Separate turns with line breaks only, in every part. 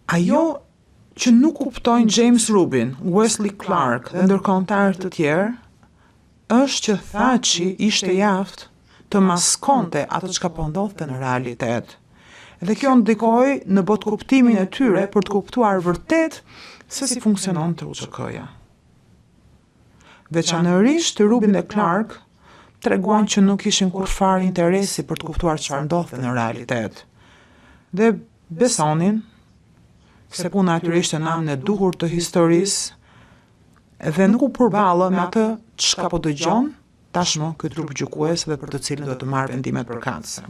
Ajo që nuk kuptojnë James Rubin, Wesley Clark dhe ndërkombëtarët të tjerë, është që Thatchi ishte jaftë të maskonte atë çka po ndodhte në realitet. Dhe kjo ndikoi në botkuptimin e tyre për të kuptuar vërtet se si funksionon TUÇK-ja. Veçanërisht Rubin dhe Clark treguan që nuk kishin kurfar interesi për të kuptuar çfarë ndodhte në realitet. Dhe besonin se puna e tyre ishte në anën e duhur të historisë dhe nuk u përballë me atë çka po dëgjon tashmë ky trup gjykues dhe për të cilin do të marrë vendimet përkatëse.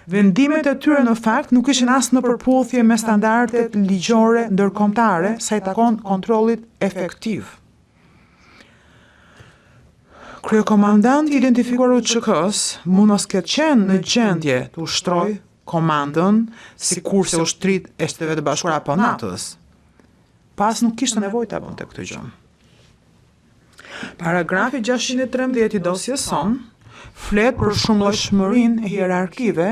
Vendimet e tyre në fakt nuk ishin as në përputhje me standardet ligjore ndërkombëtare sa i takon kontrollit efektiv. Kryekomandanti i identifikuar i TUÇK-s mund mos ketë qenë në gjendje të ushtrojë komandën sikurse ushtrit e Shtetet e Bashkuara apo NATO-s. Pas nuk kishte nevojë ta bënte këtë gjë. Paragrafi 613 i dosjes son flet për shumëllojshmërinë e hierarkive,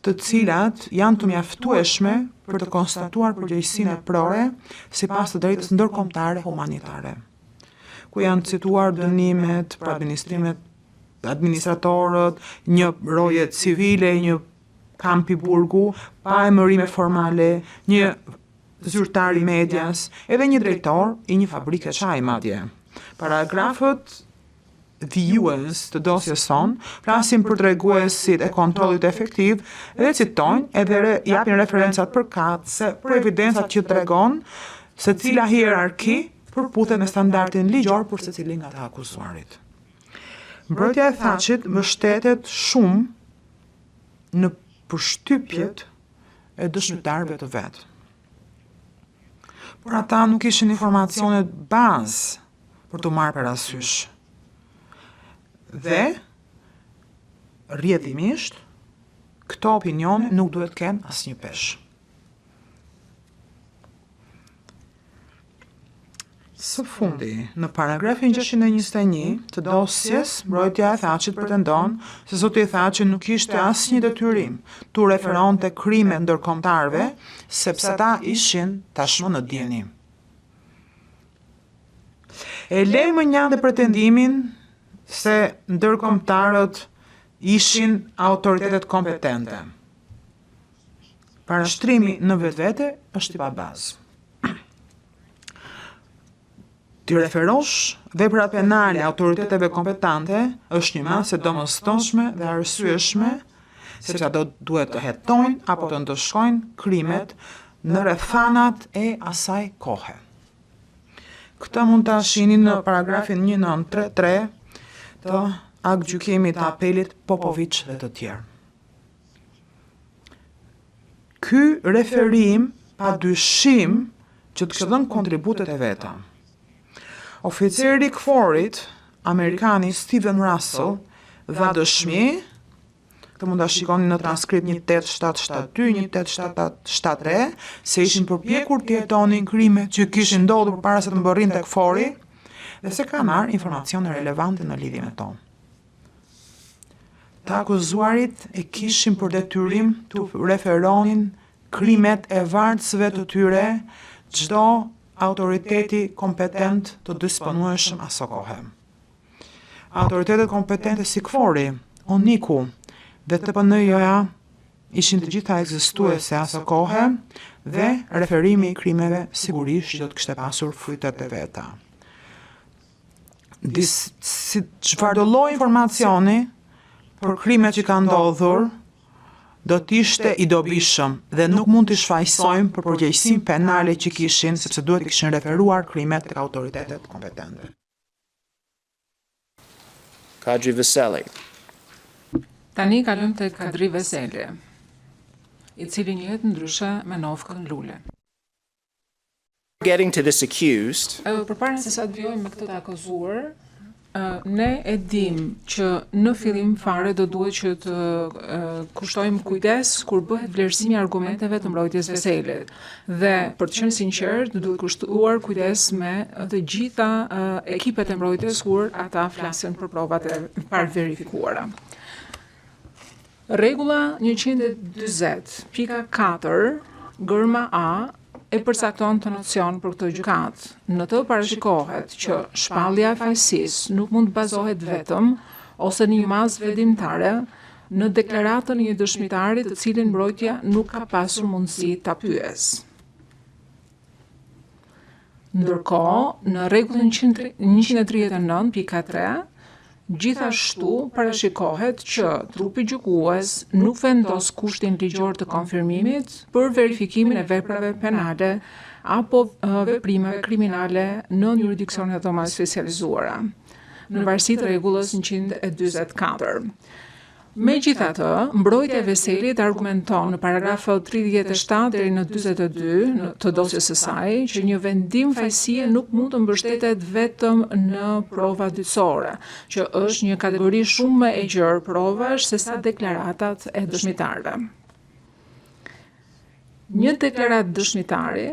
të cilat janë të mjaftueshme për të konstatuar përgjegjësinë e prore sipas të drejtës ndërkombëtare humanitare, ku janë cituar dënimet për administratorët, një roje civile, një kamp i burgu, pa emërime formale, një zyrtar i medias, edhe një drejtor i një fabrike çaji madje. Paragrafët vijues të dosjes son flasin për treguesit e kontrollit efektiv dhe citojnë edhe japin referencat përkatëse për evidencat që tregon se cila hierarki përputhet me standardin ligjor për secilin nga të akuzuarit. Mbrojtja e Thatchit mbështetet shumë në përshtypjet e dëshmitarëve të vet. Por ata nuk ishin informacionet bazë për të marrë parasysh. Dhe rrjedhimisht këto opinione nuk duhet të kenë asnjë peshë. Së fundi, në paragrafin 621 të dosjes, mbrojtja e Thatchit pretendon se zoti Thatchi nuk kishte asnjë detyrim tu referonte krime ndërkombëtarëve, sepse ata ishin tashmë në dieni. E lejmë njëndë pretendimin se ndërkombëtarët ishin autoritetet kompetente. Parashtrimi në vetvete është i pabazë. Të referosh veprat penale autoriteteve kompetente është një masë domosdoshme dhe arsyeshme, sepse ato duhet të hetojnë apo të ndëshkojnë krimet në rrethanat e asaj kohe. Këtë mund ta shihni në paragrafin 1933 të aktgjykimit të apelit Popović dhe të tjerë. Ky referim pa dyshim që të dhënë kontributet e veta. Oficeri i KFOR-it, Amerikani Steven Russell, dha dëshmi, këtë mund ta shikoni në transkript 1872, 1873, se ishin përpjekur të jetonin krime që kishin ndodhur përpara se të mbërrinte KFOR-i dhe se kanë marrë informacione relevante në lidhje me to. Të akuzuarit e kishin për detyrim të referonin krimet e vartësve të tyre çdo autoriteti kompetent të disponueshëm aso kohe. Autoritetet kompetente si KFOR-i, ONIK-u dhe TPN-ja ishin të gjitha ekzistuese aso kohe dhe referimi i krimeve sigurisht do të kishte pasur frytet e veta. Çfarëdo lloj informacioni për krimet që kanë ndodhur do të ishte i dobishëm dhe nuk mund të shfaqsojmë për përgjegjësinë penale që kishin, sepse duhet të kishin referuar krimet tek autoritetet kompetente.
Kadri Veseli.
Tani kalojmë tek Kadri Veseli, i cili njihet ndryshe me Novkën Lule.
Getting to this accused,
Përpara se sa të vjojmë me këtë të akuzuar, ne e dim që në fillim fare do duhet që të kushtojmë kujdes kur bëhet vlerësimi i argumenteve të mbrojtjes Veselit. Dhe për të qenë sinqert, duhet kushtuar kujdes me të gjitha ekipet e mbrojtjes kur ata flasin për provat e parverifikuara. Rregulla 140.4 Gërma A e përcakton të nocion për këtë gjykatë. Në të parashikohet që shpallja e fajësisë nuk mund të bazohet vetëm ose në një mazë vendimtare në deklaratën e një dëshmitari të cilin mbrojtja nuk ka pasur mundësi ta pyesë. Ndërkohë, në rregullin 139.3, gjithashtu parashikohet që trupi gjykues nuk vendos kushtin ligjor të konfirmimit për verifikimin e veprave penale apo veprimeve kriminale në jurisdiksionet e më specializuara, në varësi të rregullës 144. Megjithatë, mbrojtja e Veselit argumenton në paragrafët 37 deri në 42 të dosjes së saj që një vendim fajësie nuk mund të mbështetet vetëm në prova dytësore, që është një kategori shumë më e gjerë provash sesa deklaratat e dëshmitarëve. Një deklaratë dëshmitari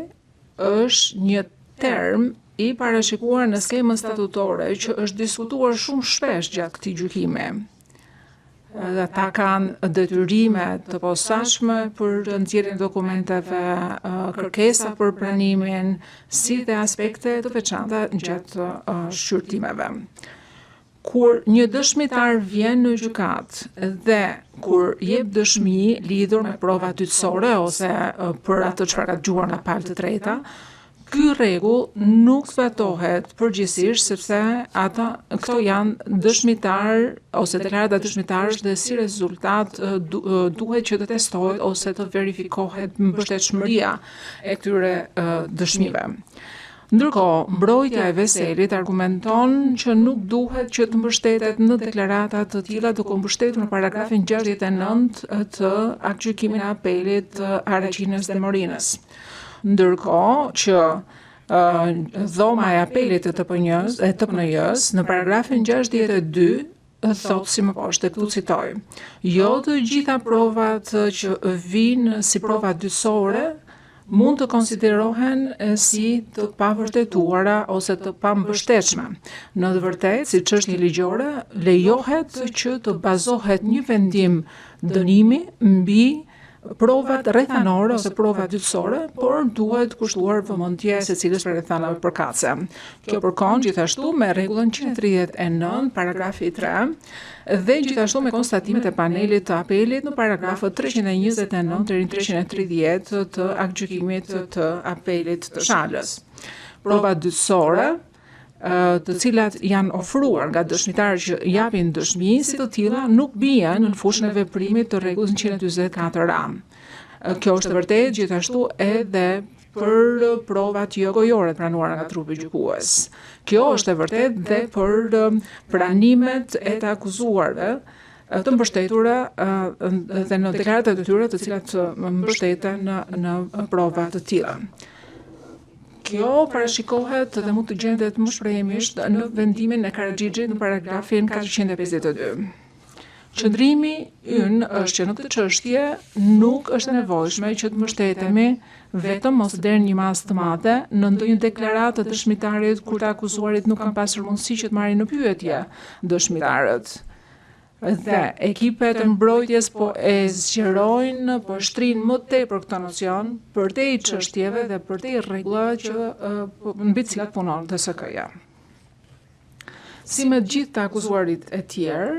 është një term i parashikuar në skemën statutore që është diskutuar shumë shpesh gjatë këtij gjykimi. Ata kanë detyrime të posaçme për nxjerrjen e dokumenteve, kërkesa për pranimin, si dhe aspekte të veçanta gjatë shqyrtimeve. Kur një dëshmitar vjen në gjykatë dhe kur jep dëshmi lidhur me prova dytësore ose për atë çfarë ka dëgjuar nga palë të treta, ky rregull nuk zbatohet përgjithsisht sepse këto janë dëshmitar ose deklarata dëshmitarësh dhe si rezultat duhet që të testohet ose të verifikohet mbështetshmëria e këtyre dëshmive. Ndërkohë, mbrojtja e Veselit argumenton që nuk duhet që të mbështetet në deklarata të tilla duke u mbështetur në paragrafin 69 të aktgjykimit të apelit të Aragjinës dhe Morinës. Ndërkohë që dhoma e apelit të TPN-s në paragrafin 62 thotë si më poshtë, këtu citoj: jo të gjitha provat që vijnë si prova dytësore mund të konsiderohen si të pavërtetuara ose të pambështetshme. Në të vërtetë, si çështje ligjore, lejohet që të bazohet një vendim dënimi mbi provat rrethanore ose provat dytësore, por duhet kushtuar vëmendje secilës prej rrethanave përkatëse. Kjo përkon gjithashtu me rregullën 139 paragrafi 3 dhe gjithashtu me konstatimet e panelit të apelit në paragrafët 329 deri në 330 të aktgjykimit të apelit të Shalës. Provat dytësore të cilat janë ofruar nga dëshmitarët që japin dëshmi, si të tilla nuk bien në fushën e veprimit të rregullës 144A. Kjo është e vërtetë gjithashtu edhe për provat jo gojore të pranuara nga trupi gjykues. Kjo është e vërtetë dhe për pranimet e të akuzuarve të mbështetura dhe në deklaratat e tyre të cilat mbështeten në prova të tilla. Kjo parashikohet dhe mund të gjendet më shprehimisht në vendimin e Karaxhixhit në paragrafin 452. Qëndrimi ynë është që në këtë çështje nuk është e nevojshme që të mbështetemi vetëm ose deri në një masë të madhe në ndonjë deklaratë të dëshmitarit kur të akuzuarit nuk kanë pasur mundësi që të marrin në pyetje dëshmitarët. Dhe ekipet e mbrojtjes po e zgjerojnë, po shtrinë më tepër këtë nocion përtej çështjeve dhe përtej rregullave që mbi të cilat punon DSK-ja. Si me të gjithë të akuzuarit e tjerë,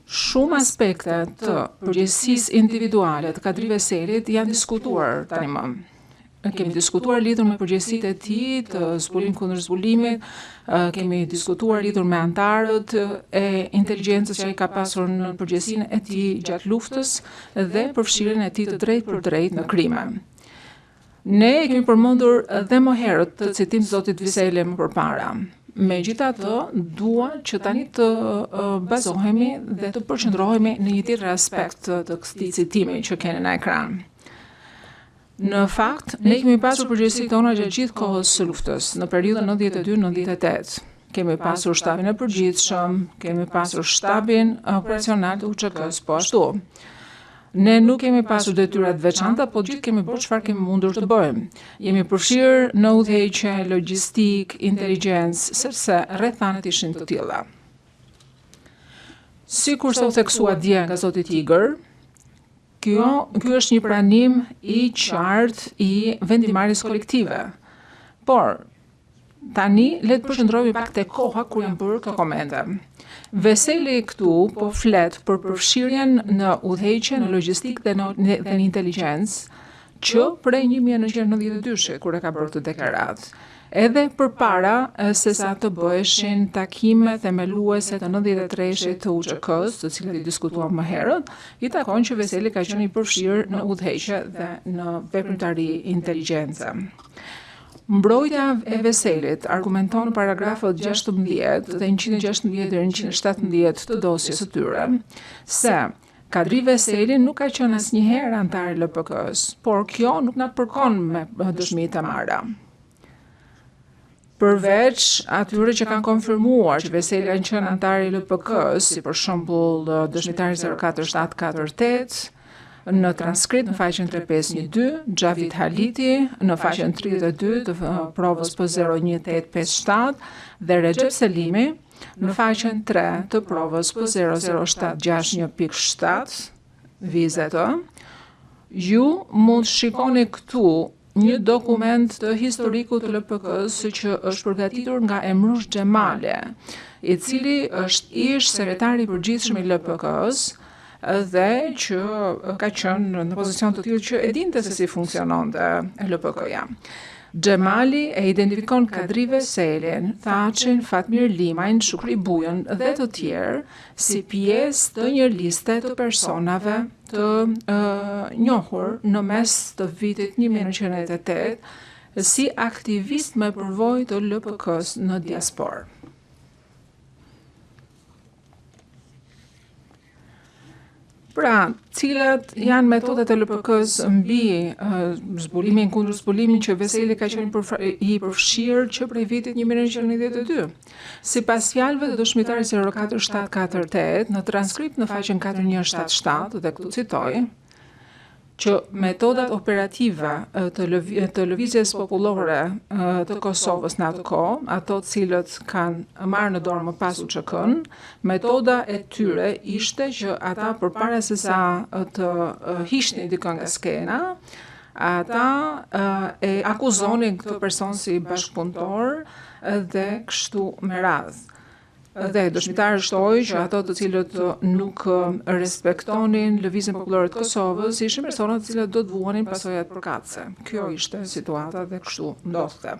shumë aspekte të përgjegjësisë individuale të Kadri Veselit janë diskutuar tani më. Kemi diskutuar lidhur me përgjegjësitë e tij të zbulim kundër zbulimit, kemi diskutuar lidhur me antarët e inteligjencës që ai ka pasur në përgjegjësinë e tij gjatë luftës dhe përfshirjen e tij të drejtë për drejtë në krime. Ne kemi përmendur dhe më herët të citim zotit Veseli më përpara. Megjithatë, dua që tani të bazohemi dhe të përqendrohemi në një tjetër aspekt të këtij citimi që keni në ekran. Në fakt, ne kemi pasur përgjegjësitë tona gjatë gjithë kohës së luftës, në periudhën 92-98. Kemi pasur shtabin e përgjithshëm, kemi pasur shtabin operacional të UÇK-s, po ashtu. Ne nuk kemi pasur detyra të veçanta, po gjithë kemi bërë çfarë kemi mundur të bëjmë. Jemi përfshirë në udhëheqje, logjistik, inteligjencë, sepse rrethanat ishin të tilla. Sikur sa u theksua dje nga zoti Tigër, Ky është një pranim i qartë i vendimarrjes kolektive. Por tani le të përshëndrohemi pak te koha kur janë bërë këto komente. Veseli këtu po flet për përfshirjen në udhëheqje, në logjistikë dhe në inteligjencë që prej 1992 kur e ka bërë këtë deklaratë. Edhe përpara se sa të bëheshin takime themeluese të 93-shit të UÇK-s, të cilat i diskutuam më herët, i takon që Veseli ka qenë i përfshirë në udhëheqje dhe në veprimtari inteligjence. Mbrojtja e Veselit argumenton në paragrafët 16 dhe 116 deri 117 të dosjes së tyre se Kadri Veseli nuk ka qenë asnjëherë antar i LPK-s, por kjo nuk na përkon me dëshmitë e marra. Përveç atyre që kanë konfirmuar që Veseli kanë qenë antar i LPK-s, si për shembull dëshmitari 04748, në transkript në faqen 3512, Xhavit Haliti në faqen 32 të provës P01857 dhe Recep Selimi në faqen 3 të provës P00761.7 vizet. Ju mund shikoni këtu një dokument të historikut të LPK-s që është përgatitur nga Emrush Xhemale, i cili është ish sekretari i përgjithshëm i LPK-s dhe që ka qenë në pozicion të tillë që e dinte se si funksiononte LPK-ja. Xhemali e identifikon Kadri Veselin, Thaçin, Fatmir Limajn, Shukri Bujën dhe të tjerë si pjesë të një liste të personave të njohur në mes të vitit 1998 si aktivist me përvojë të LPK-s në diasporë. Pra, cilat janë metodat e LPK-s mbi zbulimin kundër zbulimin që Veseli ka qenë i përfshirë që prej vitit 1992. Sipas fjalëve të dëshmitarit 04748 në transkript në faqen 4177 dhe këtu citoj, që metodat operative të lëvizjes popullore të Kosovës në atë kohë, ato cilët kanë marrë në dorë më pas UÇK-n, metoda e tyre ishte që ata përpara se sa të hiqnin dikën nga skena, ata e akuzonin këtë person si bashkëpunëtor dhe kështu me radhë. Dhe dëshmitarë shtoi që ato të cilët nuk respektonin lëvizjen popullore të Kosovës ishin persona të cilët do të vuanin pasojat përkatëse. Kjo ishte situata dhe kështu ndodhte.